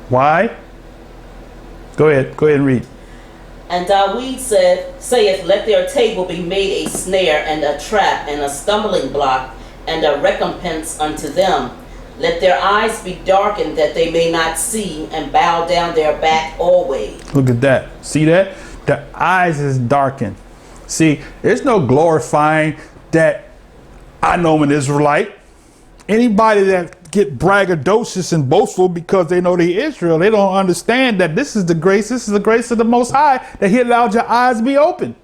Why? Go ahead and read. And Dawid saith, let their table be made a snare and a trap and a stumbling block and a recompense unto them. Let their eyes be darkened that they may not see, and bow down their back always. Look at that. See that? The eyes is darkened. See, there's no glorifying that I know I'm an Israelite. Anybody that get braggadocious and boastful because they know they Israel, they don't understand that this is the grace. This is the grace of the Most High, that He allowed your eyes to be open.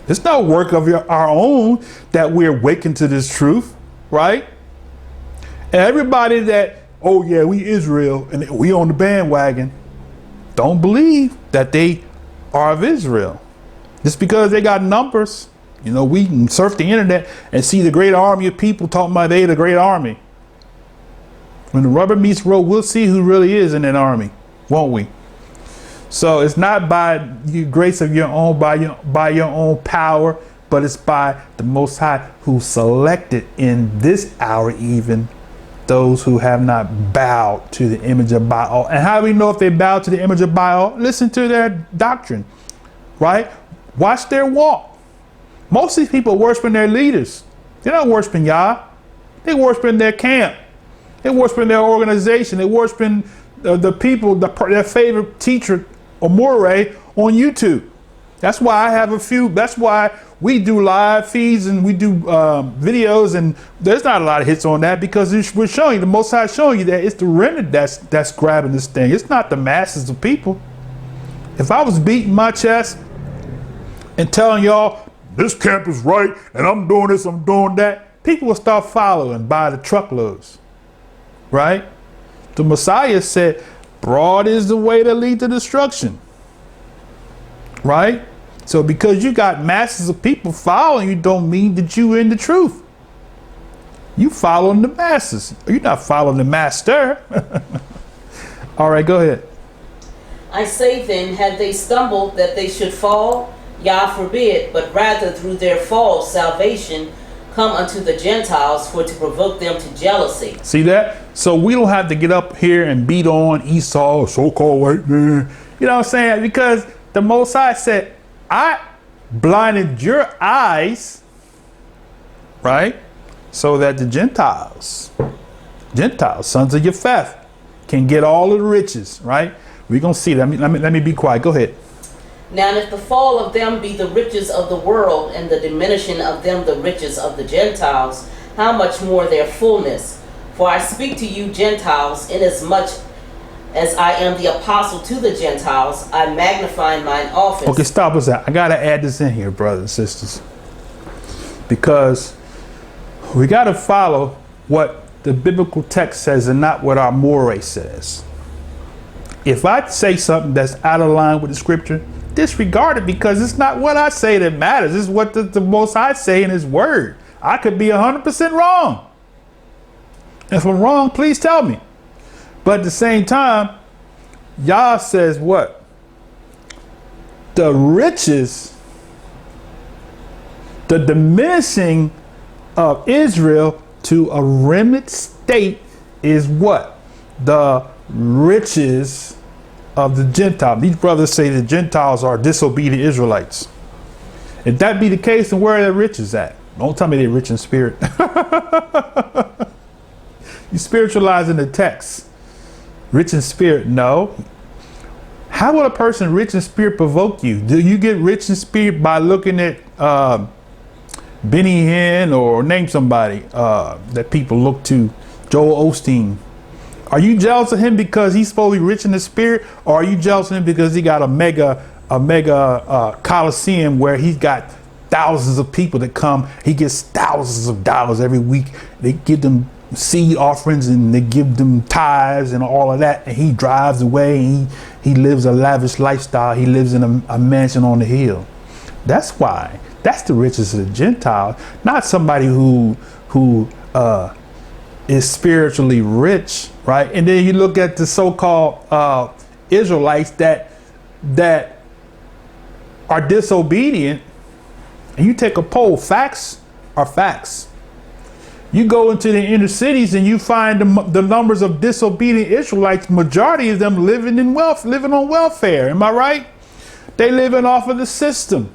It's no work of our own that we're awakened to this truth, right? And everybody that, oh yeah, we Israel and we on the bandwagon, don't believe that they are of Israel. Just because they got numbers. You know, we can surf the internet and see the great army of people talking about they the great army. When the rubber meets road, we'll see who really is in that army, won't we? So it's not by the grace of your own, by your own power, but it's by the Most High who selected in this hour even those who have not bowed to the image of Baal. And how do we know if they bow to the image of Baal? Listen to their doctrine, right? Watch their walk. Most of these people are worshiping their leaders. They're not worshiping Yah. They're worshiping their camp. They're worshiping their organization. They're worshiping the people, their favorite teacher or moray on YouTube. That's why I have a few. That's why we do live feeds and we do videos, and there's not a lot of hits on that because we're showing you, the Most High showing you that it's the remnant that's grabbing this thing. It's not the masses of people. If I was beating my chest and telling y'all this camp is right and I'm doing this, I'm doing that, people will start following by the truckloads, right? The Messiah said, broad is the way that leads to destruction, right? So because you got masses of people following you don't mean that you're in the truth. You following the masses. You're not following the master. All right, go ahead. I say then, had they stumbled that they should fall? Yah forbid, but rather through their fall salvation come unto the Gentiles for to provoke them to jealousy. See that? So we don't have to get up here and beat on Esau, so-called white man. You know what I'm saying? Because the Most High said, I blinded your eyes, right? So that the Gentiles, sons of Japheth, can get all of the riches, right? We're going to see that. Let me be quiet. Go ahead. Now if the fall of them be the riches of the world, and the diminishing of them the riches of the Gentiles, how much more their fullness? For I speak to you Gentiles, inasmuch as I am the apostle to the Gentiles, I magnify mine office. Okay, stop us that. I got to add this in here, brothers and sisters, because we got to follow what the biblical text says and not what our moray says. If I say something that's out of line with the scripture, disregard it, because it's not what I say that matters. It's what the Most High say in His word. I could be 100% wrong. If I'm wrong, please tell me. But at the same time, Yah says what? The riches, the diminishing of Israel to a remnant state is what? The riches of the Gentiles. These brothers say the Gentiles are disobedient Israelites. If that be the case, then where are their riches at? Don't tell me they're rich in spirit. You spiritualizing the text. Rich in spirit, no. How will a person rich in spirit provoke you? Do you get rich in spirit by looking at Benny Hinn, or name somebody that people look to, Joel Osteen? Are you jealous of him because he's supposed to be rich in the spirit, or are you jealous of him because he got a mega coliseum where he's got thousands of people that come? He gets thousands of dollars every week. They give them seed offerings and they give them tithes and all of that, and he drives away and he lives a lavish lifestyle. He lives in a mansion on the hill. That's why. That's the riches of the Gentile, not somebody who is spiritually rich, right? And then you look at the so-called Israelites that are disobedient, and you take a poll. Facts are facts. You go into the inner cities and you find the numbers of disobedient Israelites, majority of them living on welfare. Am I right? They living off of the system.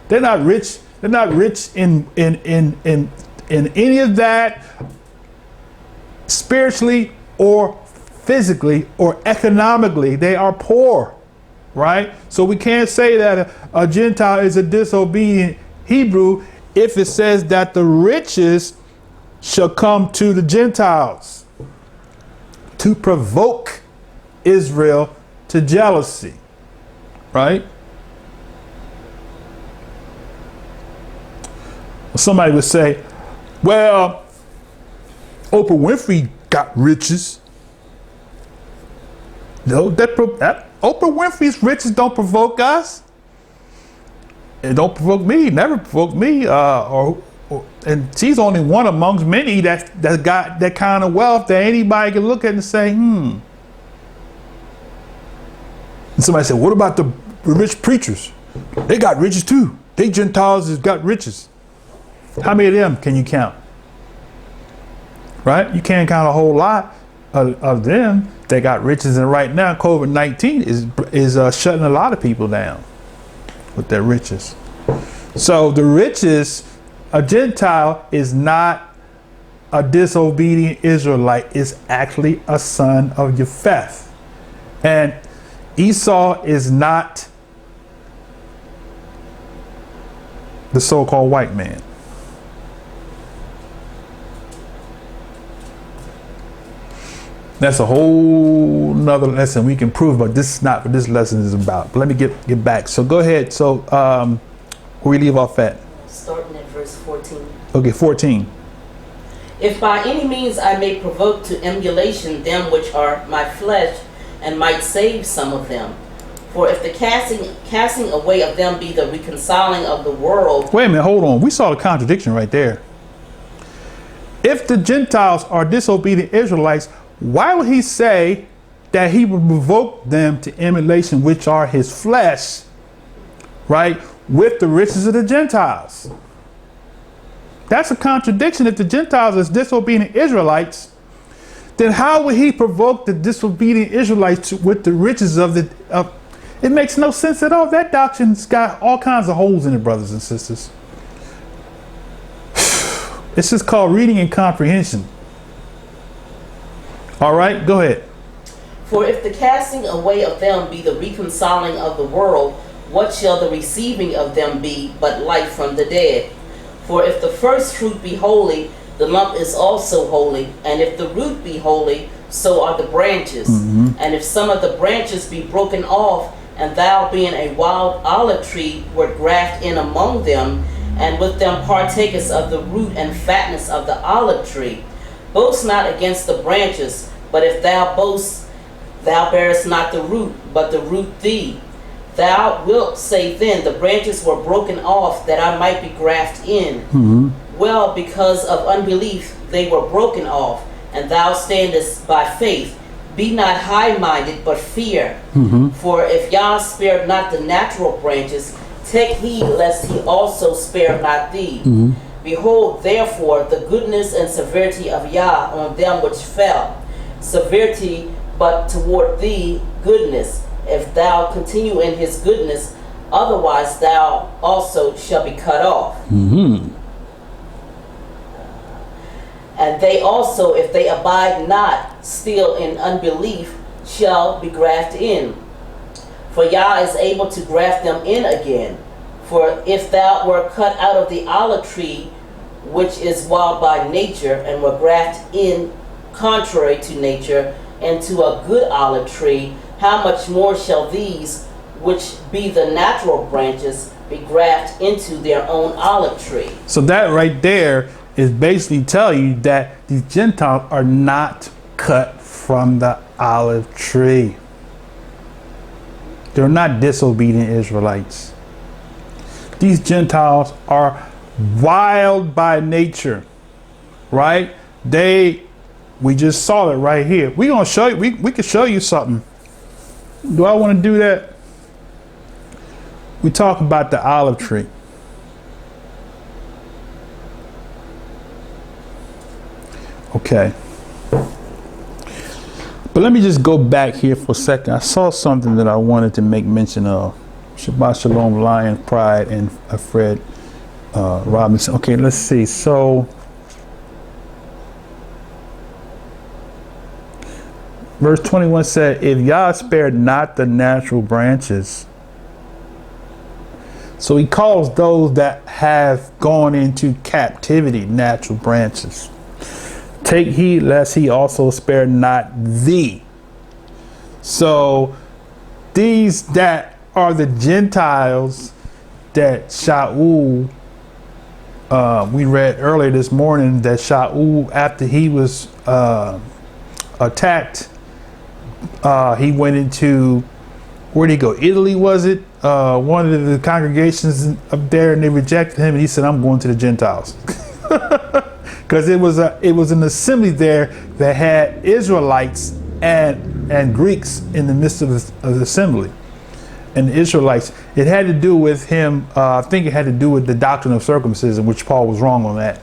They're not rich. They're not rich in any of that spiritually or physically or economically. They are poor, right? So we can't say that a Gentile is a disobedient Hebrew if it says that the riches shall come to the Gentiles to provoke Israel to jealousy, right? Somebody would say, well, Oprah Winfrey got riches. No, that Oprah Winfrey's riches don't provoke us. It don't provoke me, never provoke me, and she's only one amongst many that got that kind of wealth that anybody can look at and say, And somebody said, what about the rich preachers? They got riches too. They Gentiles has got riches. How many of them can you count? Right? You can't count a whole lot of them that got riches. And right now, COVID-19 is shutting a lot of people down with their riches. So the riches, a Gentile is not a disobedient Israelite, is actually a son of Japheth. And Esau is not the so-called white man. That's a whole nother lesson we can prove, but this is not what this lesson is about. But let me get back. So go ahead. So where we leave off at? Starting at verse 14. Okay, 14. If by any means I may provoke to emulation them which are my flesh, and might save some of them. For if the casting away of them be the reconciling of the world. Wait a minute, hold on. We saw the contradiction right there. If the Gentiles are disobedient Israelites, why would he say that he would provoke them to emulation, which are his flesh, right, with the riches of the Gentiles? That's a contradiction. If the Gentiles is disobedient Israelites, then how would he provoke the disobedient Israelites with the riches of the? It makes no sense at all. That doctrine's got all kinds of holes in it, brothers and sisters. It's just called reading and comprehension. All right, go ahead. For if the casting away of them be the reconciling of the world, what shall the receiving of them be but life from the dead? For if the first fruit be holy, the lump is also holy. And if the root be holy, so are the branches. And if some of the branches be broken off, and thou being a wild olive tree wert graft in among them, and with them partakest of the root and fatness of the olive tree, boast not against the branches, but if thou boast, thou bearest not the root, but the root thee. Thou wilt say then, the branches were broken off that I might be grafted in. Well, because of unbelief they were broken off, and thou standest by faith. Be not high-minded, but fear. For if Yah spared not the natural branches, take heed lest he also spare not thee. Behold, therefore, the goodness and severity of Yah on them which fell. Severity, but toward thee goodness, if thou continue in his goodness, otherwise thou also shall be cut off. And they also, if they abide not still in unbelief, shall be grafted in. For Yah is able to graft them in again. For if thou were cut out of the olive tree, which is wild by nature, and were grafted in contrary to nature, into a good olive tree, how much more shall these, which be the natural branches, be grafted into their own olive tree? So that right there is basically telling you that these Gentiles are not cut from the olive tree. They're not disobedient Israelites. These Gentiles are wild by nature, right? We just saw it right here. We're gonna show you. We can show you something. Do I want to do that? We talk about the olive tree. Okay. But let me just go back here for a second. I saw something that I wanted to make mention of. Shabbat Shalom, Lion, Pride, and Fred Robinson. Okay, let's see. So, verse 21 said, if Yah spared not the natural branches. So he calls those that have gone into captivity natural branches. Take heed lest he also spare not thee. So these that are the Gentiles that Shaul, we read earlier this morning that Shaul, after he was attacked, he went into, where did he go? Italy, was it? One of the congregations up there, and they rejected him, and he said, I'm going to the Gentiles. Because it was an assembly there that had Israelites and Greeks in the midst of the assembly. And the Israelites, it had to do with him, I think it had to do with the doctrine of circumcision, which Paul was wrong on that.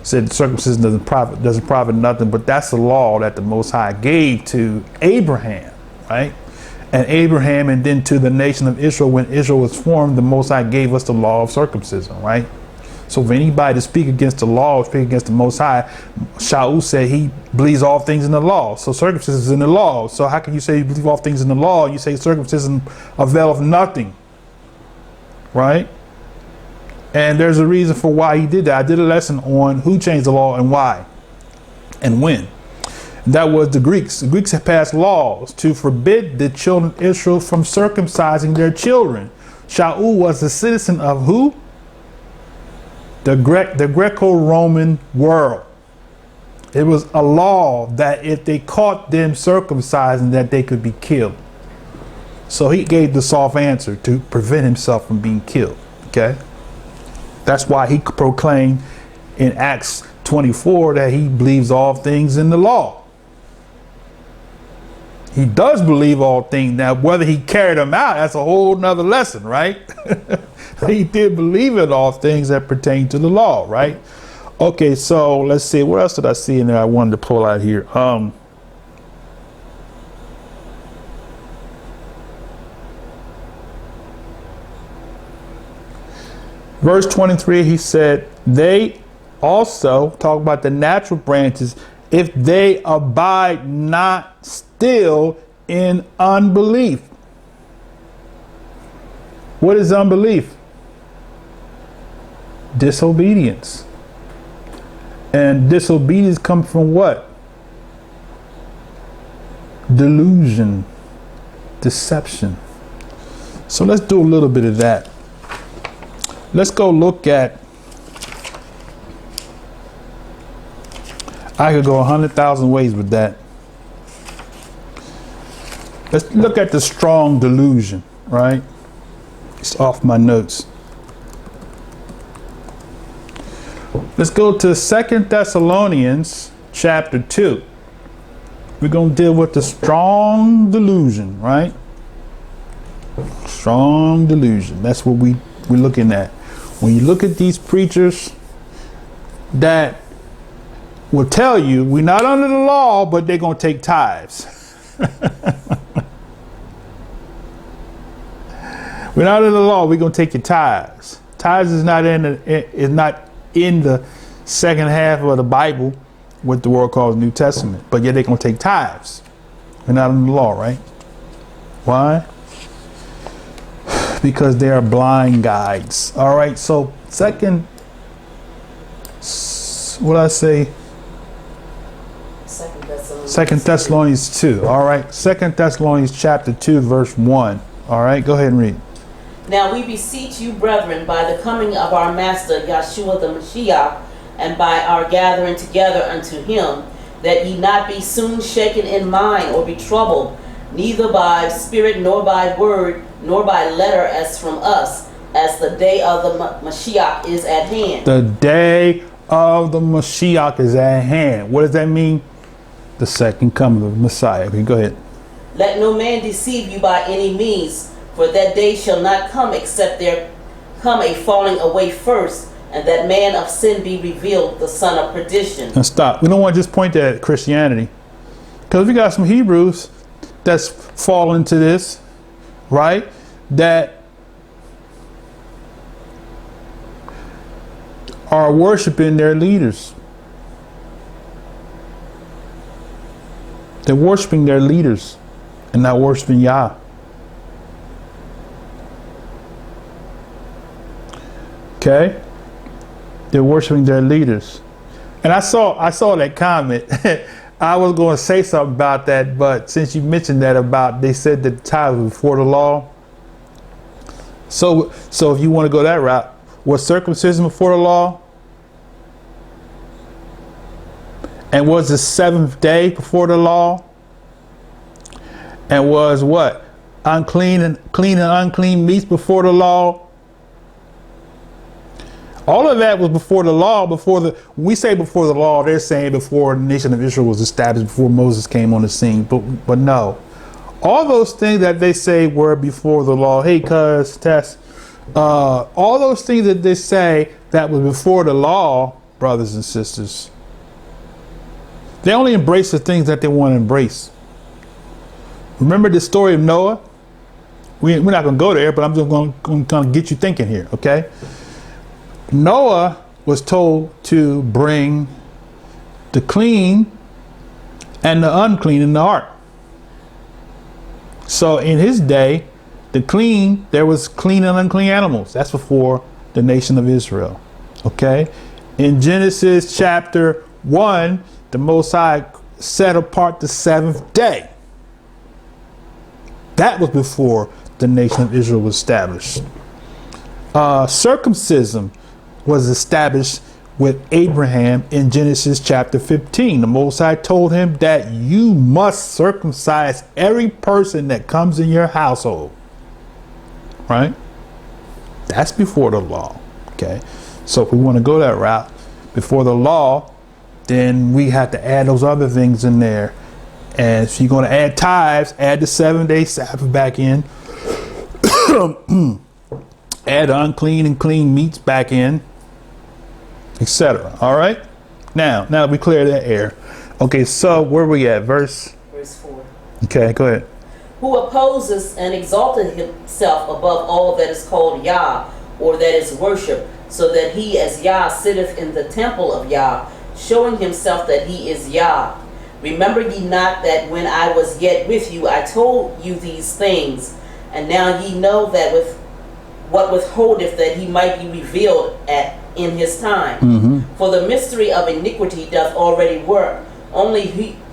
Said circumcision doesn't profit nothing, but that's the law that the Most High gave to Abraham, right? And Abraham, and then to the nation of Israel, when Israel was formed, the Most High gave us the law of circumcision, right? So for anybody to speak against the law, speak against the Most High, Shaul said he believes all things in the law. So circumcision is in the law. So how can you say you believe all things in the law and you say circumcision availeth nothing, right? And there's a reason for why he did that. I did a lesson on who changed the law and why and when. That was the Greeks. The Greeks had passed laws to forbid the children of Israel from circumcising their children. Shaul was a citizen of who? The Greco-Roman world. It was a law that if they caught them circumcising, that they could be killed. So he gave the soft answer to prevent himself from being killed. Okay. That's why he proclaimed in Acts 24 that he believes all things in the law. He does believe all things. Now, whether he carried them out, that's a whole nother lesson, right? He did believe in all things that pertain to the law, right? Okay, so let's see. What else did I see in there I wanted to pull out here? Verse 23, he said, they also, talk about the natural branches, if they abide not still in unbelief. What is unbelief? Disobedience. And disobedience comes from what? Delusion, deception. So let's do a little bit of that. Let's go look at, I could go 100,000 ways with that. Let's look at the strong delusion, right? It's off my notes. Let's go to 2 Thessalonians chapter 2. We're going to deal with the strong delusion, right? Strong delusion. That's what we're looking at. When you look at these preachers that will tell you we're not under the law, but they're going to take tithes. We're not under the law, we're going to take your tithes. Tithes is not in the second half of the Bible, what the world calls New Testament, but yet they're going to take tithes. We're not under the law, right? Why? Because they are blind guides. All right, so Second Thessalonians 2. All right, 2 Thessalonians chapter 2, verse 1. All right, go ahead and read. Now we beseech you, brethren, by the coming of our Master Yahshua the Mashiach, and by our gathering together unto him, that ye not be soon shaken in mind, or be troubled, neither by spirit, nor by word, nor by letter as from us, as the day of the Mashiach is at hand. The day of the Mashiach is at hand. What does that mean? The second coming of the Messiah. Okay, go ahead. Let no man deceive you by any means, for that day shall not come except there come a falling away first, and that man of sin be revealed, the son of perdition. And stop. We don't want to just point that at Christianity, because we got some Hebrews that's fallen into this, right? That are worshiping their leaders. They're worshiping their leaders and not worshiping Yah. Okay? They're worshiping their leaders. And I saw that comment. I was going to say something about that, but since you mentioned that about, they said that the tithe was before the law. So if you want to go that route, was circumcision before the law? And was the seventh day before the law? And was what? Clean and unclean meats before the law? All of that was before the law. We say before the law, they're saying before the nation of Israel was established, before Moses came on the scene. But no. All those things that they say were before the law. Hey, cuz, Tess. All those things that they say that was before the law, brothers and sisters, they only embrace the things that they want to embrace. Remember the story of Noah? We're not going to go there, but I'm just going to get you thinking here, okay? Noah was told to bring the clean and the unclean in the ark. So in his day, there was clean and unclean animals. That's before the nation of Israel. Okay? In Genesis chapter 1, the Most High set apart the seventh day. That was before the nation of Israel was established. Circumcision was established with Abraham in Genesis chapter 15. The Most High told him that you must circumcise every person that comes in your household. Right? That's before the law. Okay. So if we want to go that route, before the law, then we have to add those other things in there. And if you're going to add tithes, add the 7-day Sabbath back in. Add unclean and clean meats back in, etc. All right. Now we clear that air. Okay. So where we at? Verse 4. Okay. Go ahead. Who opposes and exalted himself above all that is called Yah, or that is worship, so that he as Yah sitteth in the temple of Yah, showing himself that he is Yah. Remember ye not that when I was yet with you, I told you these things, and now ye know that with what withholdeth that he might be revealed in his time. Mm-hmm. For the mystery of iniquity doth already work. Only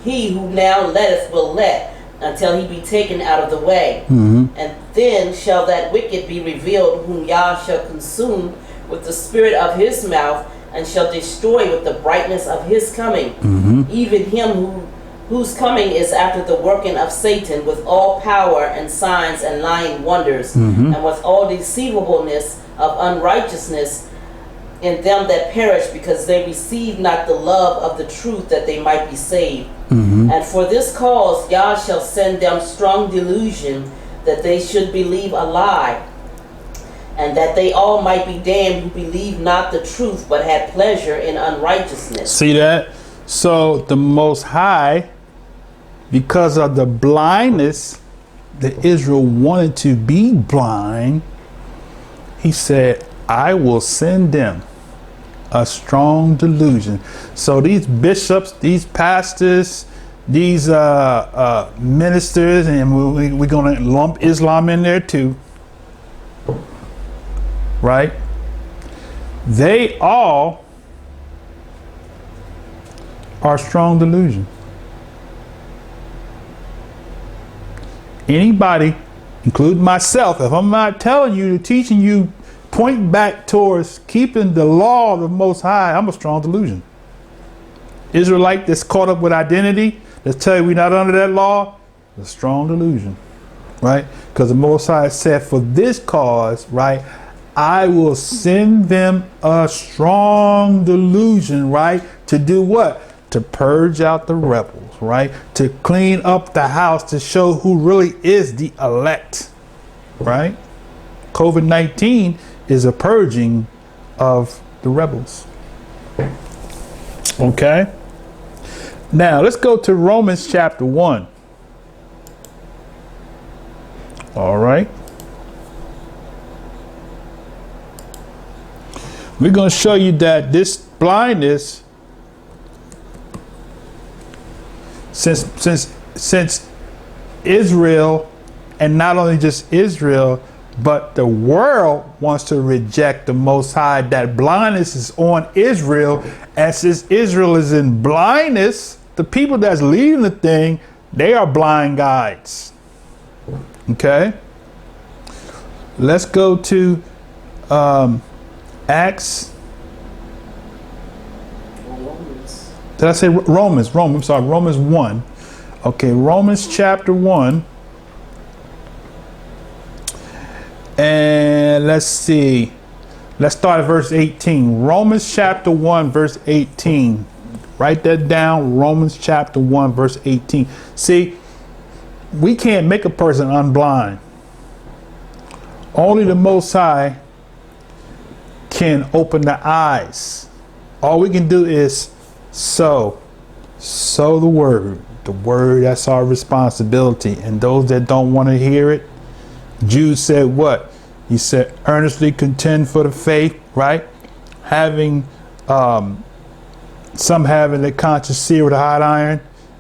he who now letteth will let, until he be taken out of the way. Mm-hmm. And then shall that wicked be revealed, whom Yah shall consume with the spirit of his mouth, and shall destroy with the brightness of his coming. Mm-hmm. Even him whose coming is after the working of Satan, with all power and signs and lying wonders, mm-hmm. and with all deceivableness of unrighteousness in them that perish, because they receive not the love of the truth, that they might be saved. Mm-hmm. And for this cause Yah shall send them strong delusion, that they should believe a lie, and that they all might be damned who believe not the truth, but had pleasure in unrighteousness. See that? So the Most High, because of the blindness that Israel wanted to be blind, he said, I will send them a strong delusion. So these bishops, these pastors, these ministers, and we're going to lump Islam in there too, right? They all are strong delusion. Anybody, including myself, if I'm not telling you, teaching you, point back towards keeping the law of the Most High, I'm a strong delusion. Israelite that's caught up with identity, let's tell you we're not under that law, a strong delusion, right? Because the Most High said, for this cause, right, I will send them a strong delusion, right? To do what? To purge out the rebels, right? To clean up the house, to show who really is the elect, right? COVID-19 is a purging of the rebels. Okay. Now let's go to Romans chapter 1. All right. We're going to show you that this blindness, since Israel, and not only just Israel, but the world wants to reject the Most High, that blindness is on Israel. And since Israel is in blindness, the people that's leading the thing, they are blind guides. Okay. Let's go to Acts. Did I say Romans? I'm sorry, Romans 1. Okay, Romans chapter 1. And let's see. Let's start at verse 18. Romans chapter 1, verse 18. Write that down. Romans chapter 1, verse 18. See, we can't make a person unblind. Only the Most High can open the eyes. All we can do is sow the word. The word, that's our responsibility. And those that don't want to hear it, Jude said what? He said, earnestly contend for the faith, right? Having, some having their conscience seared with a hot iron.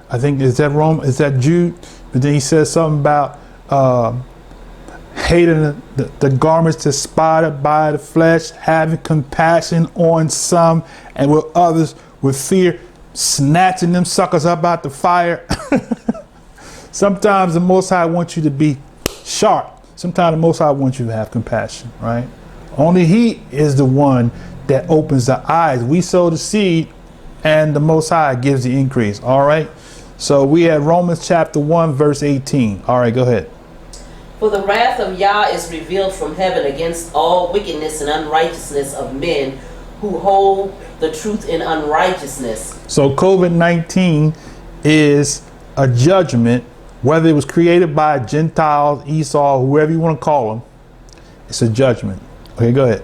I think, is that Jude? But then he says something about hating the garments spotted by the flesh, having compassion on some, and with others with fear, snatching them suckers up out the fire. Sometimes the Most High wants you to be sharp. Sometimes the Most High wants you to have compassion, right? Only He is the one that opens the eyes. We sow the seed and the Most High gives the increase. All right. So we have Romans chapter 1, verse 18. All right, go ahead. For the wrath of Yah is revealed from heaven against all wickedness and unrighteousness of men who hold the truth in unrighteousness. So COVID-19 is a judgment, whether it was created by Gentiles, Esau, whoever you want to call them. It's a judgment. Okay, go ahead.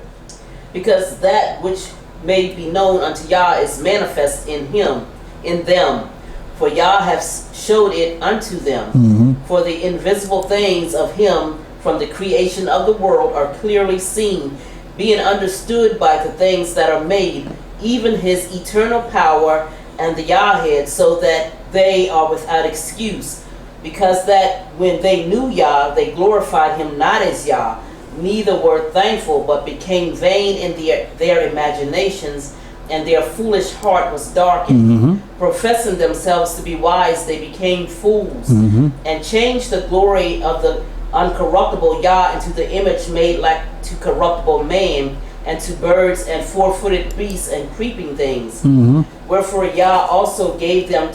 Because that which may be known unto Yah is manifest in him, in them. For Yah hath showed it unto them. Mm-hmm. For the invisible things of him from the creation of the world are clearly seen, being understood by the things that are made, even his eternal power and the Yahhead, so that they are without excuse. Because that when they knew Yah, they glorified him not as Yah, neither were thankful, but became vain in their imaginations, and their foolish heart was darkened. Mm-hmm. Professing themselves to be wise, they became fools, mm-hmm. and changed the glory of the uncorruptible Yah into the image made like to corruptible man, and to birds and four-footed beasts and creeping things. Mm-hmm. Wherefore Yah also gave them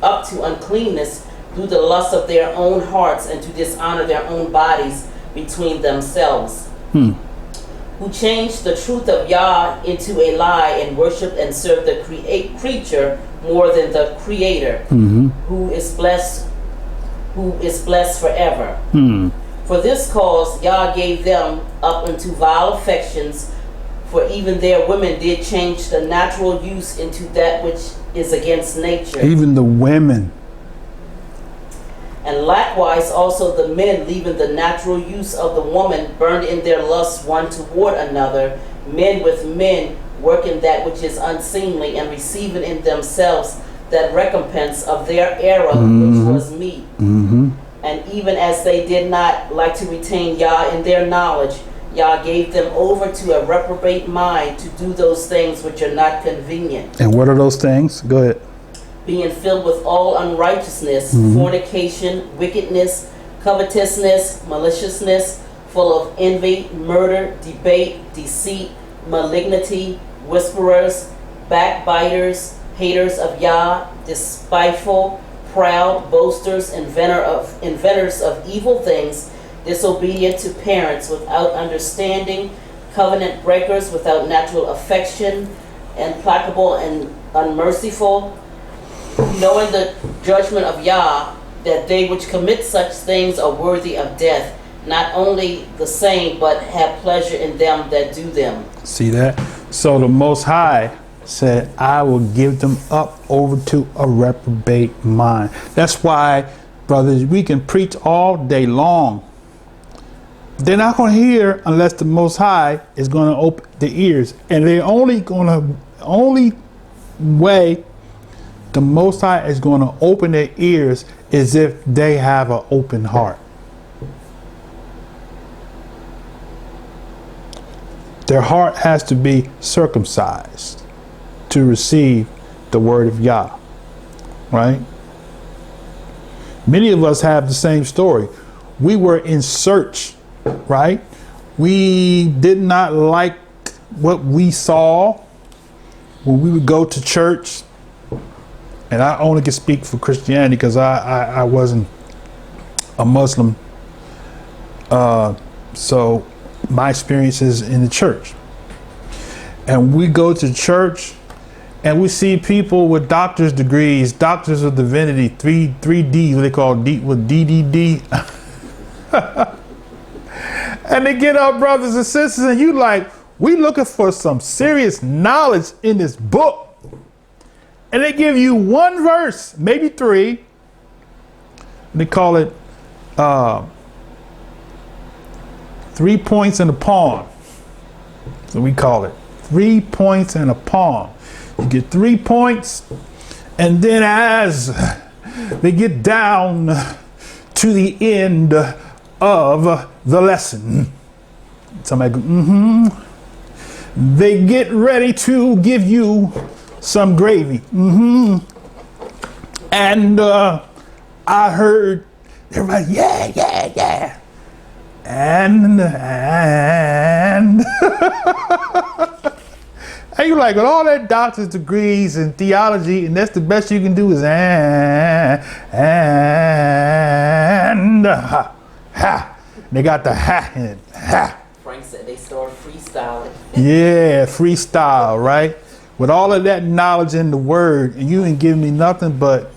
up to uncleanness through the lust of their own hearts, and to dishonor their own bodies between themselves. Who changed the truth of Yah into a lie, and worshiped and served the creature more than the Creator, mm-hmm. who is blessed forever. For this cause Yah gave them up unto vile affections, for even their women did change the natural use into that which is against nature. Even the women. And likewise also the men, leaving the natural use of the woman, burned in their lust one toward another, men with men, working that which is unseemly, and receiving in themselves that recompense of their error, mm-hmm. which was meat. Mm-hmm. And even as they did not like to retain Yah in their knowledge, Yah gave them over to a reprobate mind to do those things which are not convenient. And what are those things? Go ahead. Being filled with all unrighteousness, mm-hmm. fornication, wickedness, covetousness, maliciousness, full of envy, murder, debate, deceit, malignity, whisperers, backbiters, haters of Yah, despiteful, proud, boasters, inventors of evil things, disobedient to parents, without understanding, covenant breakers, without natural affection, implacable and unmerciful, knowing the judgment of Yah, that they which commit such things are worthy of death, not only the same, but have pleasure in them that do them. See that? So the Most High said, I will give them up over to a reprobate mind. That's why, brothers, we can preach all day long. They're not going to hear unless the Most High is going to open the ears. And they're only way the Most High is going to open their ears is if they have an open heart. Their heart has to be circumcised to receive the word of Yah, right? Many of us have the same story. We were in search, right? We did not like what we saw when we would go to church. And I only can speak for Christianity because I wasn't a Muslim. So my experiences in the church. And we go to church and we see people with doctor's degrees, doctors of divinity, 3D, what they call DDD. And they get up, brothers and sisters, and you like, we looking for some serious knowledge in this book. And they give you one verse, maybe three. They call it 3 points in a palm. So we call it 3 points in a palm. You get 3 points, and then as they get down to the end of the lesson, somebody go, they get ready to give you some gravy. And I heard everybody, yeah. And and you like, with all that doctor's degrees and theology, and that's the best you can do is and ha. They got the ha in it. Ha. Frank said they started freestyling. Yeah, freestyle, right? With all of that knowledge in the word, and you ain't giving me nothing but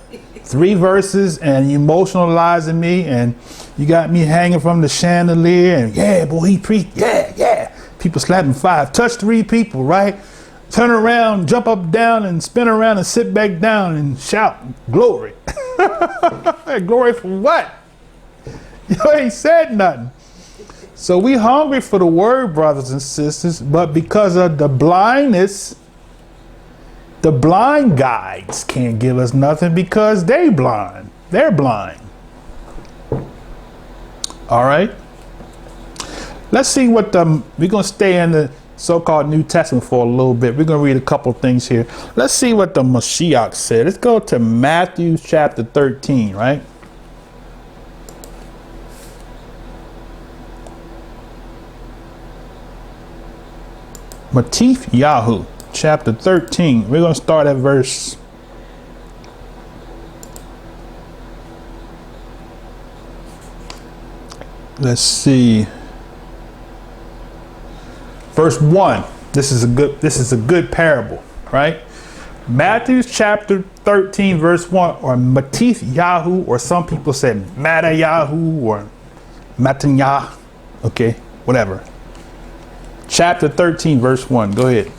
3 verses, and you emotionalizing me, and you got me hanging from the chandelier, and yeah, boy, he preached, yeah. People slapping 5, touch 3 people, right? Turn around, jump up, down, and spin around and sit back down and shout, glory. Glory for what? You ain't said nothing. So we hungry for the word, brothers and sisters, but because of the blindness, the blind guides can't give us nothing because they blind. They're blind. All right. Let's see what we're going to stay in the so-called New Testament for a little bit. We're going to read a couple things here. Let's see what the Mashiach said. Let's go to Matthew chapter 13, right? Matif Yahu, chapter 13. We're going to start at verse. Let's see. Verse 1. This is a good parable, right? Matthew chapter 13, verse 1, or Matif Yahu, or some people say Matayahu or Matanyah. Okay, whatever. Chapter 13, verse 1. Go ahead.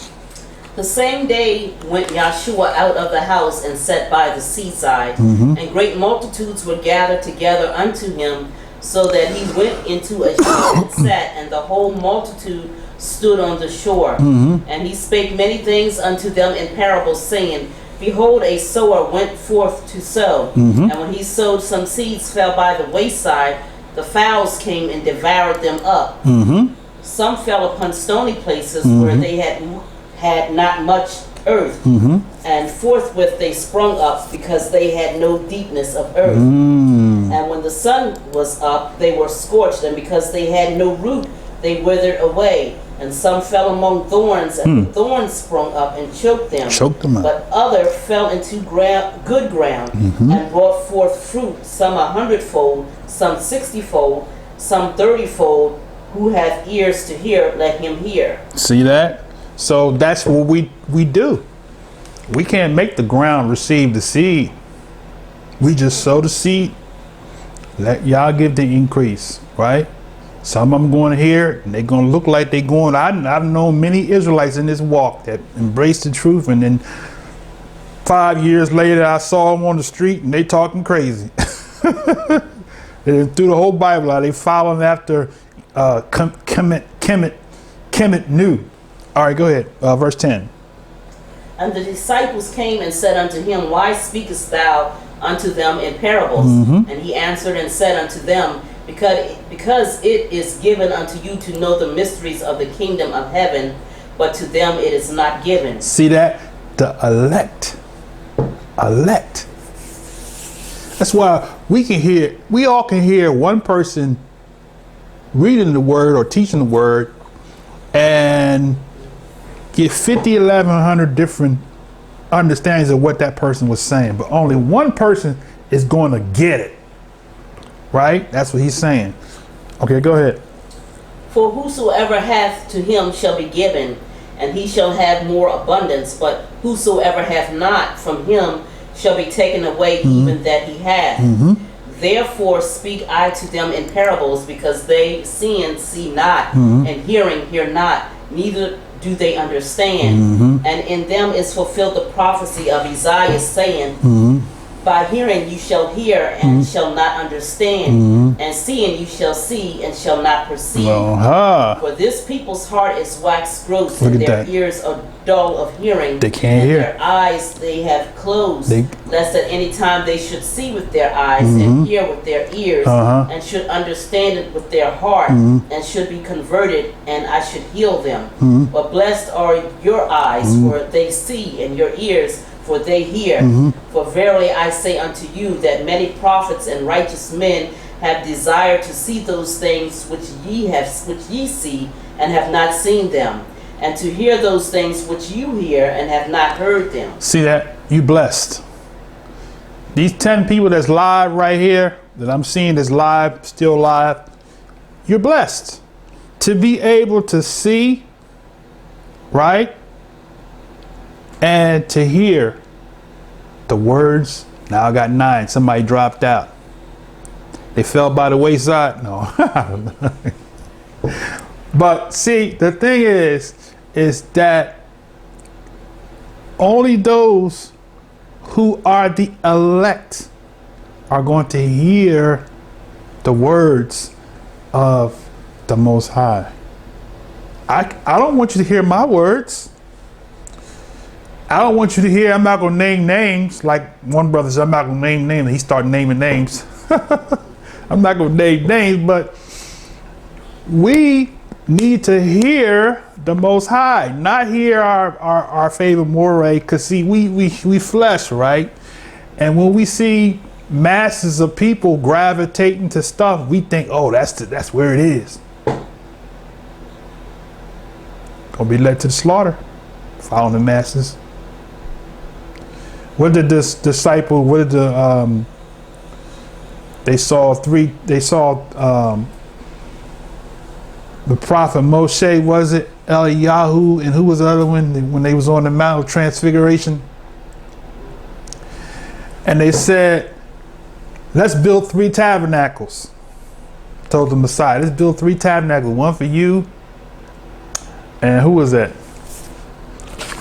The same day went Yahshua out of the house and sat by the seaside, and great multitudes were gathered together unto him, so that he went into a ship and sat, and the whole multitude stood on the shore. And he spake many things unto them in parables, saying, Behold, a sower went forth to sow, and when he sowed, some seeds fell by the wayside, the fowls came and devoured them up. Some fell upon stony places where they had not much earth, and forthwith they sprung up, because they had no deepness of earth. And when the sun was up, they were scorched, and because they had no root, they withered away. And some fell among thorns, and the thorns sprung up and choked them. But other fell into good ground, and brought forth fruit, some 100-fold, some 60-fold, some 30-fold. Who hath ears to hear, let him hear. See that? So that's what we do. We can't make the ground receive the seed. We just sow the seed. Let y'all give the increase, right? Some of them going to hear it, and they're going to look like they're going. I've known many Israelites in this walk that embraced the truth, and then 5 years later, I saw them on the street, and they talking crazy. Through the whole Bible, they following after Kemet knew. All right, go ahead. Verse 10. And the disciples came and said unto him, Why speakest thou unto them in parables? And he answered and said unto them, Because it is given unto you to know the mysteries of the kingdom of heaven, but to them it is not given. See that? The elect. Elect. That's why we all can hear one person reading the word or teaching the word and get 50, 1100 different understandings of what that person was saying, but only one person is going to get it. Right? That's what he's saying. Okay, go ahead. For whosoever hath, to him shall be given, and he shall have more abundance. But whosoever hath not, from him shall be taken away even that he hath. Therefore speak I to them in parables, because they seeing see not, and hearing hear not, neither do they understand. And in them is fulfilled the prophecy of Isaiah, saying, By hearing you shall hear and shall not understand, and seeing you shall see and shall not perceive. For this people's heart is waxed gross, and their ears are dull of hearing. They can't hear. Their eyes they have closed, lest at any time they should see with their eyes, and hear with their ears, and should understand it with their heart, and should be converted, and I should heal them. But blessed are your eyes, for they see, and your ears, for they hear. For verily I say unto you, that many prophets and righteous men have desired to see those things which ye see, and have not seen them, and to hear those things which you hear, and have not heard them. See that? You blessed. These 10 people that's live right here, that I'm seeing that's live, still live, you're blessed to be able to see, right? And to hear the words. Now I got 9. Somebody dropped out. They fell by the wayside. No. But see, the thing is that only those who are the elect are going to hear the words of the Most High. I don't want you to hear my words. I don't want you to hear, I'm not going to name names. Like one brother said, I'm not going to name names. He started naming names. I'm not going to name names, but we need to hear the Most High, not hear our favorite moray. Because see, we flesh, right? And when we see masses of people gravitating to stuff, we think, oh, that's where it is. Gonna be led to the slaughter, following the masses. What did this disciple? What did the they saw the prophet Moshe, was it Eliyahu, and who was the other one when they was on the Mount of Transfiguration? And they said, let's build 3 tabernacles. Told the Messiah, let's build 3 tabernacles, one for you. And who was that?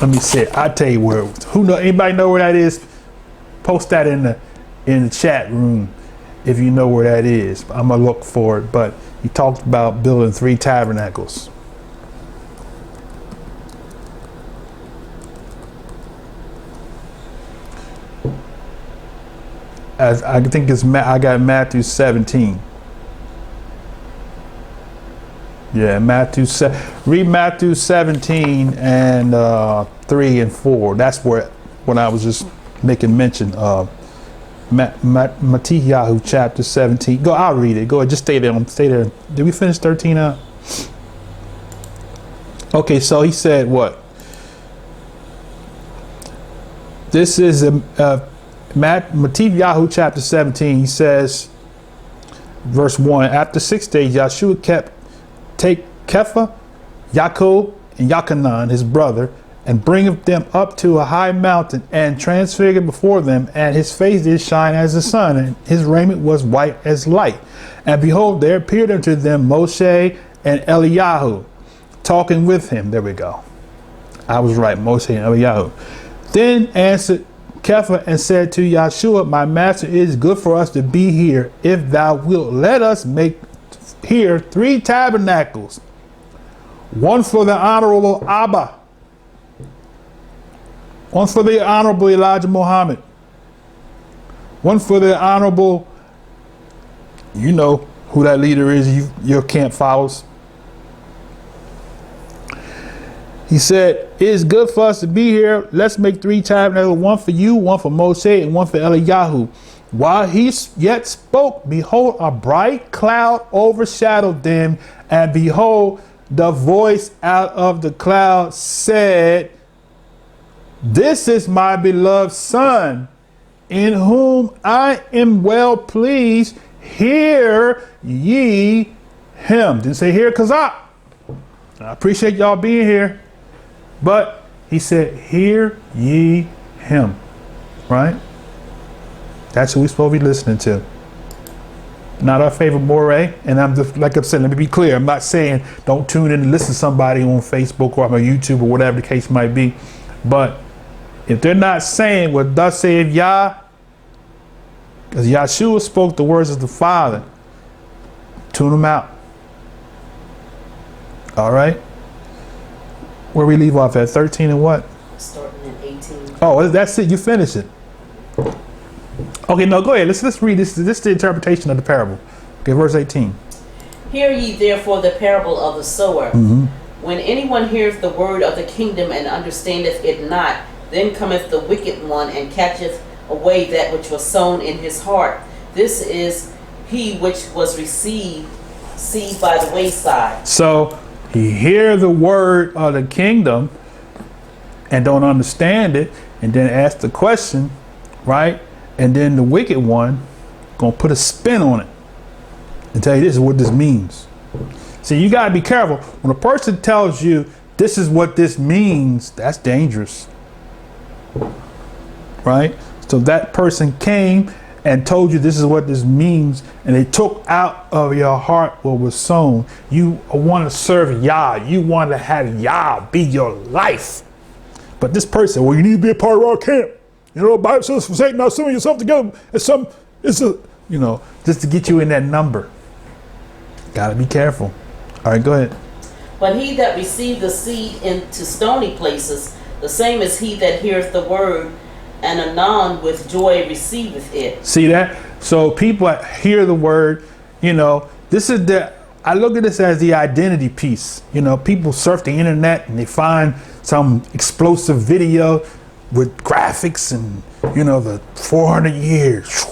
Let me see it. I'll tell you where. Anybody know where that is? Post that in the chat room if you know where that is. I'm gonna look for it. But he talked about building 3 tabernacles. I think I got Matthew 17. Yeah, read Matthew 17 and 3 and 4. That's when I was just making mention of Matthew chapter 17. Go, I'll read it. Go ahead, just stay there. Did we finish 13 up? Okay, so he said what? This is Matthew chapter 17. He says, verse 1, after 6 days, Yahshua take Kepha, Yaakov, and Yachanan, his brother, and bringeth them up to a high mountain, and transfigured before them, and his face did shine as the sun, and his raiment was white as light. And behold, there appeared unto them Moshe and Eliyahu, talking with him. There we go. I was right, Moshe and Eliyahu. Then answered Kepha and said to Yahshua, my master, it is good for us to be here. If thou wilt, let us make here 3 tabernacles, one for the honorable Abba, one for the honorable Elijah Muhammad, one for the honorable, you know who that leader is, your camp follows. He said, it is good for us to be here. Let's make 3 tabernacles, one for you, one for Moshe, and one for Eliyahu. While he yet spoke, behold, a bright cloud overshadowed them, and behold, the voice out of the cloud said, this is my beloved Son, in whom I am well pleased. Hear ye him. Didn't say hear Kazak. I appreciate y'all being here. But he said, hear ye him. Right? That's who we're supposed to be listening to. Not our favorite moray. And I'm just, like I'm saying, let me be clear. I'm not saying don't tune in and listen to somebody on Facebook or on YouTube or whatever the case might be. But if they're not saying what thus saith Yah, because Yahshua spoke the words of the Father, tune them out. All right? Where we leave off at 13 and what? Starting at 18. Oh, that's it. You finish it. Okay, no, go ahead. Let's read this. This is the interpretation of the parable. Okay, verse 18. Hear ye therefore the parable of the sower. When anyone heareth the word of the kingdom and understandeth it not, then cometh the wicked one and catcheth away that which was sown in his heart. This is he which was received seed by the wayside. So he hear the word of the kingdom and don't understand it, and then ask the question, right? And then the wicked one gonna put a spin on it and tell you this is what this means. See, you gotta be careful. When a person tells you this is what this means, that's dangerous. Right? So that person came and told you this is what this means, and they took out of your heart what was sown. You want to serve Yah. You want to have Yah be your life. But this person, well, you need to be a part of our camp. You know, the Bible says, forsake not assuming yourself together. It's a, you know, just to get you in that number. Gotta be careful. All right, go ahead. But he that received the seed into stony places, the same as he that heareth the word, and anon with joy receiveth it. See that? So people hear the word, you know, this is I look at this as the identity piece. You know, people surf the internet and they find some explosive video with graphics and, you know, the 400 years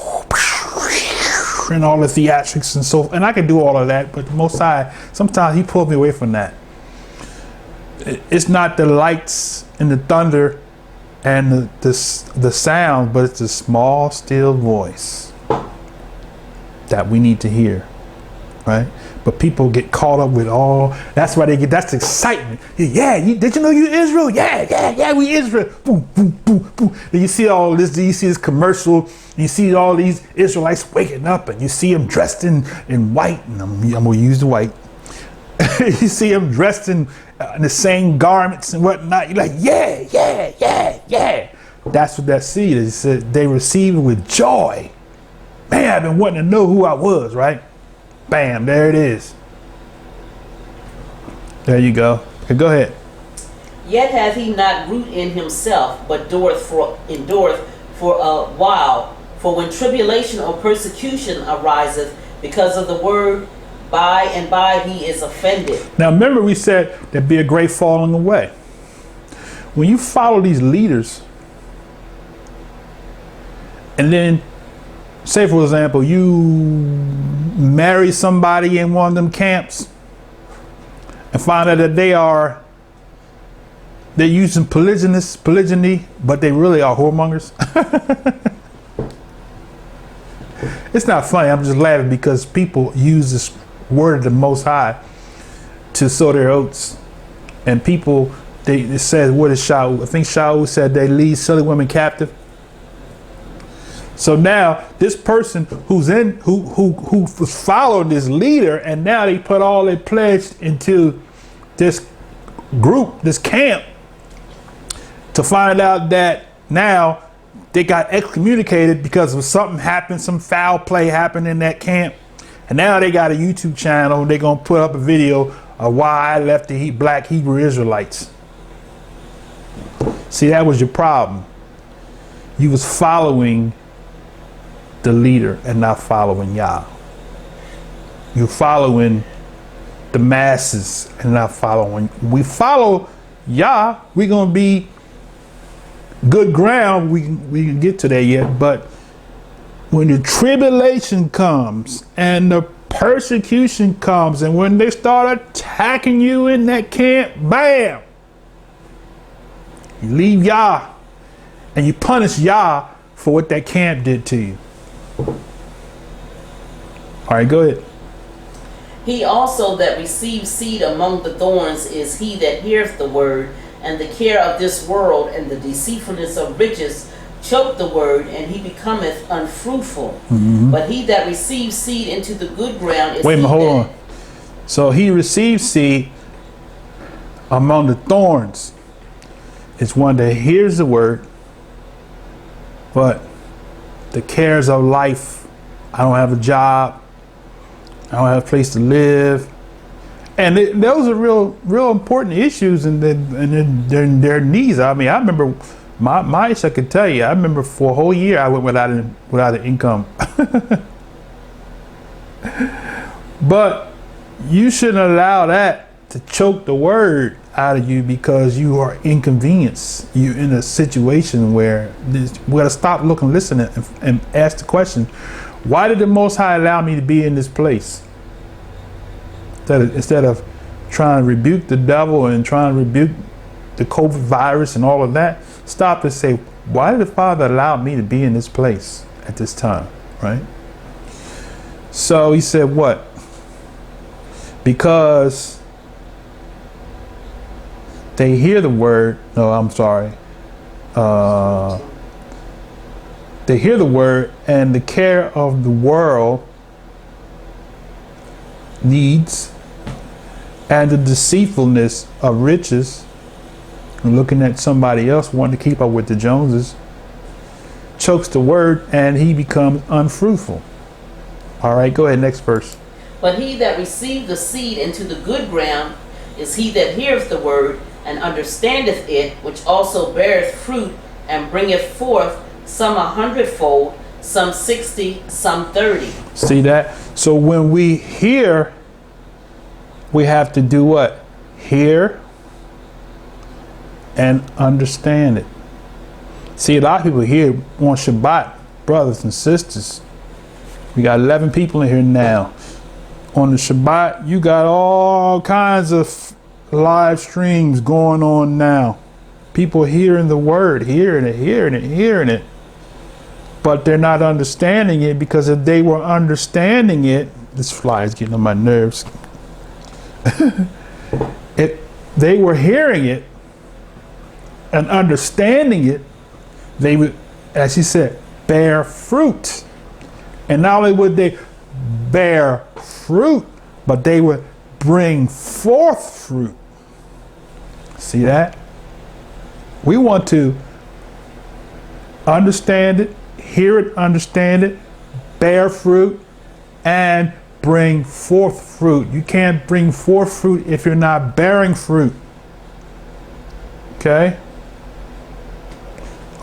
and all the theatrics and so, and I can do all of that, but the Most High, sometimes he pulled me away from that. It's not the lights and the thunder and the sound, but it's a small, still voice that we need to hear, right? But people get caught up with all. That's why that's excitement. Yeah, did you know you Israel? Yeah, we Israel. Boom, boom, boom, boom. Then you see all this. You see this commercial. You see all these Israelites waking up, and you see them dressed in white. And I'm gonna use the white. You see them dressed in the same garments and whatnot. You're like, yeah. That's what that seed is. It said they received it with joy. Man, I've been wanting to know who I was, right? Bam, there it is. There you go. Okay, go ahead. Yet hath he not root in himself, but endureth for a while. For when tribulation or persecution ariseth because of the word, by and by he is offended. Now remember, we said there'd be a great falling away. When you follow these leaders, and then, say for example, you marry somebody in one of them camps and find out that they're using polygyny, but they really are whoremongers. It's not funny. I'm just laughing because people use this word of the Most High to sow their oats, and people It says, what is Shaul? I think Shaul said they lead silly women captive. So now this person who followed this leader, and now they put all their pledge into this group, this camp, to find out that now they got excommunicated because of something happened, some foul play happened in that camp. And now they got a YouTube channel. They're going to put up a video of why I left the black Hebrew Israelites. See, that was your problem. You was following the leader and not following Yah. You're following the masses and not following. We follow Yah, we're going to be good ground. We can get to that yet, but when the tribulation comes and the persecution comes, and when they start attacking you in that camp, bam, you leave Yah and you punish Yah for what that camp did to you. All right, go ahead. He also that receives seed among the thorns is he that heareth the word, and the care of this world and the deceitfulness of riches choke the word, and he becometh unfruitful. Mm-hmm. But he that receives seed into the good ground is. Wait a minute, hold on. So he receives seed among the thorns. It's one that hears the word, but the cares of life, I don't have a job, I don't have a place to live. And those are real important issues and their needs. I mean, I remember my I could tell you, I remember for a whole year I went without an income. But you shouldn't allow that to choke the word out of you because you are inconvenienced. You're in a situation where we got to stop, looking, listen, and ask the question, why did the Most High allow me to be in this place? Instead of trying to rebuke the devil and trying to rebuke the COVID virus and all of that, stop and say, why did the Father allow me to be in this place at this time, right? So he said what? Because they hear the word. No, I'm sorry. They hear the word, and the care of the world needs, and the deceitfulness of riches, and looking at somebody else wanting to keep up with the Joneses, chokes the word, and he becomes unfruitful. All right, go ahead, next verse. But he that received the seed into the good ground is he that heareth the word, and understandeth it, which also beareth fruit, and bringeth forth some 100-fold, some 60, some 30. See that? So when we hear, we have to do what? Hear and understand it. See, a lot of people here on Shabbat, brothers and sisters. We got 11 people in here now. On the Shabbat, you got all kinds of live streams going on now. People hearing the word, hearing it. But they're not understanding it, because if they were understanding it, this fly is getting on my nerves. If they were hearing it and understanding it, they would, as he said, bear fruit. And not only would they bear fruit, but they would bring forth fruit. See that? We want to understand it, hear it, understand it, bear fruit, and bring forth fruit. You can't bring forth fruit if you're not bearing fruit. Okay?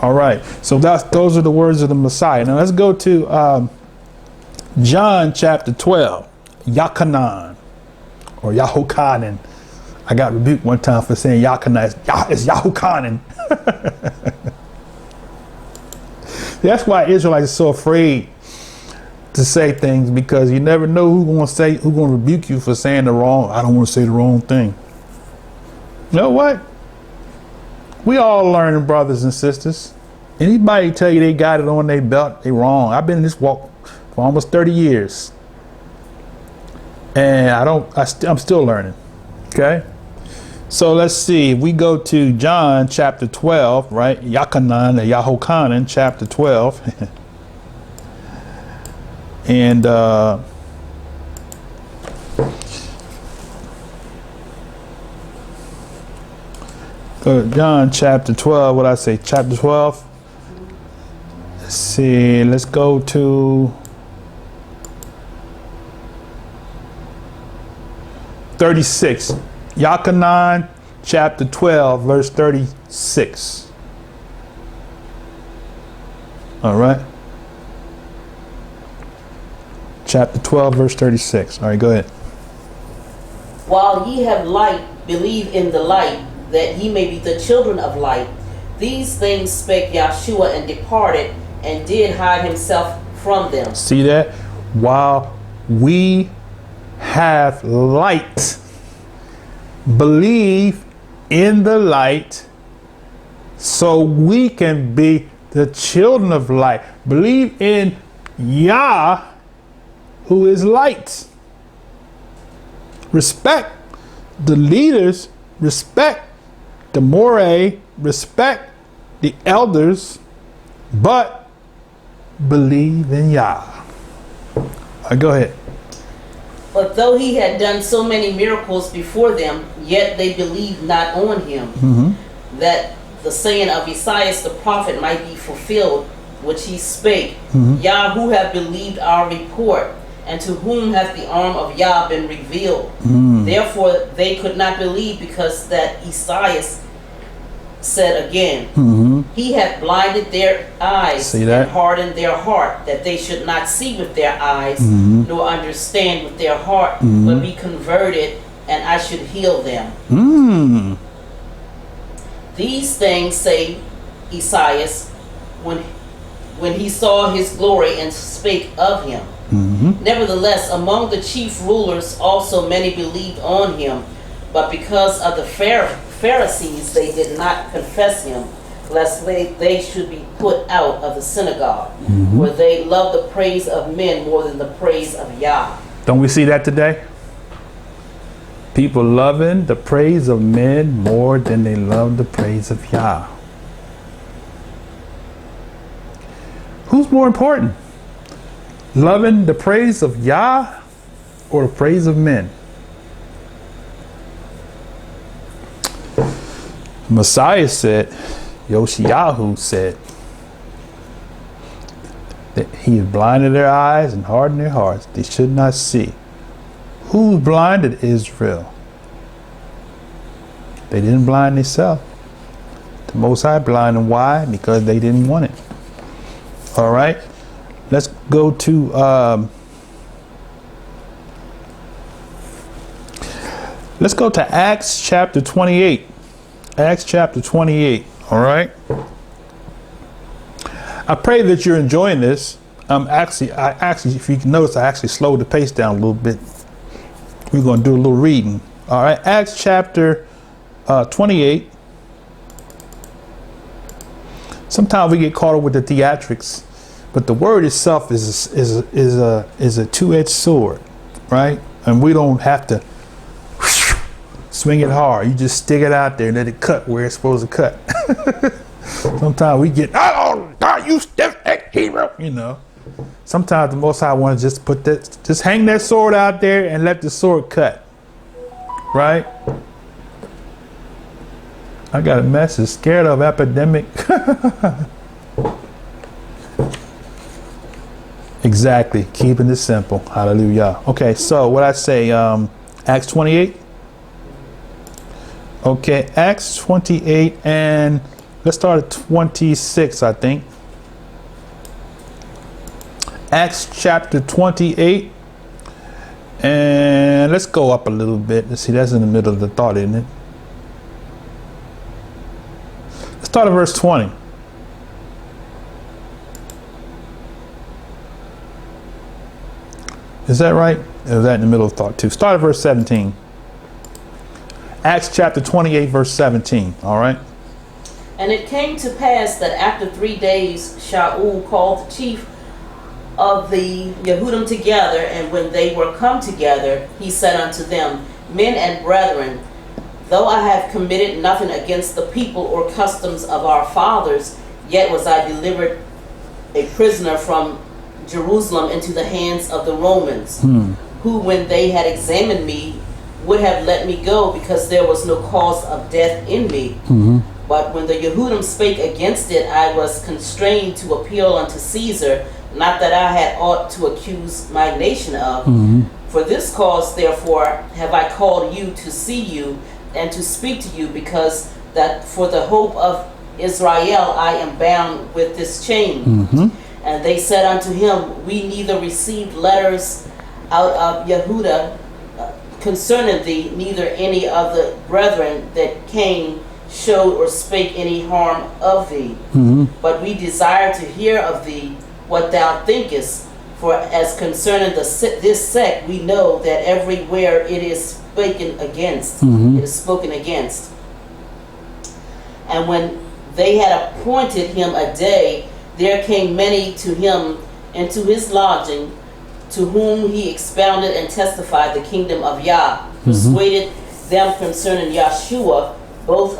All right. So those are the words of the Messiah. Now let's go to John chapter 12. Yachanan, or Yahochanan. I got rebuked one time for saying Yachanan. It's Yahochanan. That's why Israelites are so afraid to say things, because you never know who's going to rebuke you for saying the wrong. I don't want to say the wrong thing. You know what? We all learning, brothers and sisters. Anybody tell you they got it on their belt, they wrong. I've been in this walk for almost 30 years. And I'm still learning. Okay? So let's see. If we go to John chapter 12, right? Yachanan, Yahochanan, chapter 12. And go to John chapter 12. What I say? Chapter 12. Let's see. Let's go to 36. Yachanan chapter 12, verse 36. All right. Chapter 12, verse 36. All right, go ahead. While ye have light, believe in the light, that ye may be the children of light. These things spake Yahshua, and departed, and did hide himself from them. See that? While we have light, believe in the light, so we can be the children of light. Believe in Yah, who is light. Respect the leaders, respect the moray, respect the elders, but believe in Yah. Go ahead. But though he had done so many miracles before them, yet they believed not on him, that the saying of Esaias the prophet might be fulfilled, which he spake, Yah, who have believed our report, and to whom hath the arm of Yah been revealed. Therefore they could not believe, because that Esaias said again, he hath blinded their eyes and hardened their heart, that they should not see with their eyes, nor understand with their heart, but be converted, and I should heal them. These things say Esaias when he saw his glory and spake of him. Nevertheless, among the chief rulers also many believed on him, but because of the Pharisees they did not confess him, lest they should be put out of the synagogue, where they love the praise of men more than the praise of Yah. Don't we see that today? People loving the praise of men more than they love the praise of Yah. Who's more important? Loving the praise of Yah or the praise of men? Messiah said, Yoshiyahu said, that he has blinded their eyes and hardened their hearts. They should not see. Who blinded Israel? They didn't blind themselves. The Most High blinded them. Why? Because they didn't want it. All right. Let's go to Acts chapter 28. Acts chapter 28. All right. I pray that you're enjoying this. Actually, if you can notice, I actually slowed the pace down a little bit. We're going to do a little reading. All right. Acts chapter 28. Sometimes we get caught up with the theatrics, but the word itself is a two-edged sword, right? And we don't have to swing it hard. You just stick it out there and let it cut where it's supposed to cut. Sometimes we get, oh, God, you stiff-necked hero, you know. Sometimes the Most High wants to just hang that sword out there and let the sword cut, right? I got a message, scared of epidemic. Exactly, keeping it simple. Hallelujah. Okay, so what I say, Acts 28. Okay, Acts 28, and let's start at 26, I think. Acts chapter 28, and let's go up a little bit. Let's see, that's in the middle of the thought, isn't it? Let's start at verse 20. Is that right? Or is that in the middle of thought too? Start at verse 17. Acts chapter 28, verse 17. All right. And it came to pass that after 3 days Shaul called the chief of the Yehudim together, and when they were come together, he said unto them, Men and brethren, Though I have committed nothing against the people or customs of our fathers, yet was I delivered a prisoner from Jerusalem into the hands of the Romans, who, when they had examined me, would have let me go, because there was no cause of death in me. But when the Yehudim spake against it, I was constrained to appeal unto Caesar, not that I had aught to accuse my nation of. For this cause, therefore, have I called you to see you and to speak to you, because that for the hope of Israel I am bound with this chain. And they said unto him, we neither received letters out of Yehuda concerning thee, neither any of the brethren that came showed or spake any harm of thee. But we desire to hear of thee what thou thinkest. For as concerning this sect, we know that everywhere it is spoken against. It is spoken against. And when they had appointed him a day, there came many to him into his lodging, to whom he expounded and testified the kingdom of Yah, persuaded them concerning Yahshua, both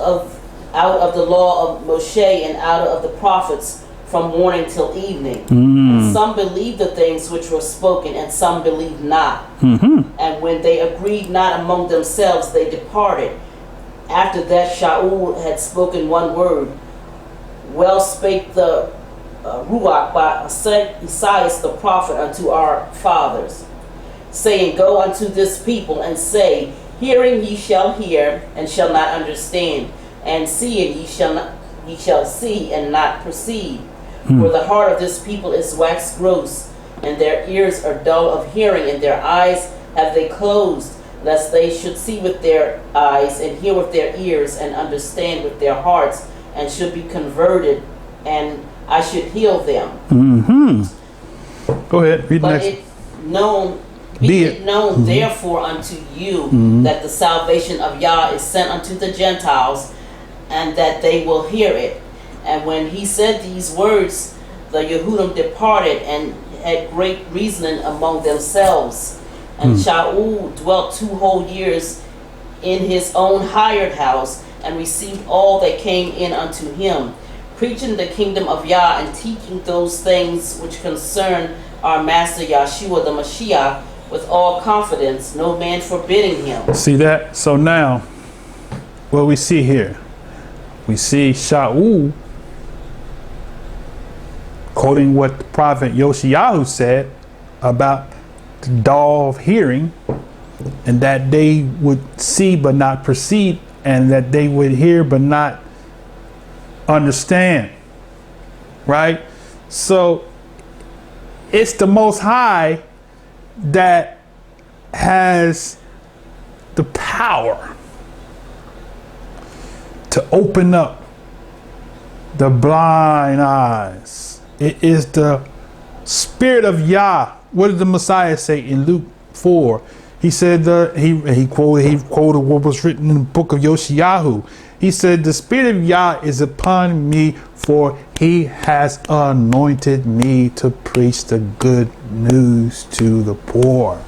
out of the law of Moshe and out of the prophets, from morning till evening. And some believed the things which were spoken, and some believed not. And when they agreed not among themselves, they departed. After that, Shaul had spoken one word. Well spake the Ruach by Esaias the prophet unto our fathers, saying, go unto this people and say, hearing ye shall hear and shall not understand, and seeing ye shall see and not perceive. For the heart of this people is waxed gross, and their ears are dull of hearing, and their eyes have they closed, lest they should see with their eyes, and hear with their ears, and understand with their hearts, and should be converted, and I should heal them. Go ahead, read But next. be it known therefore unto you that the salvation of Yah is sent unto the Gentiles, and that they will hear it. And when he said these words, the Yehudim departed and had great reasoning among themselves. And Shaul dwelt 2 whole years in his own hired house, and received all that came in unto him, preaching the kingdom of Yah, and teaching those things which concern our master Yahshua the Mashiach, with all confidence, no man forbidding him. See that? So now, what we see here, we see Shaul quoting what the prophet Yoshiyahu said about the dull of hearing, and that they would see but not perceive, and that they would hear but not understand. Right? So it's the Most High that has the power to open up the blind eyes. It is the Spirit of Yah. What did the Messiah say in Luke 4? He said he quoted what was written in the book of Yoshiyahu. He said, the Spirit of Yah is upon me, for he has anointed me to preach the good news to the poor.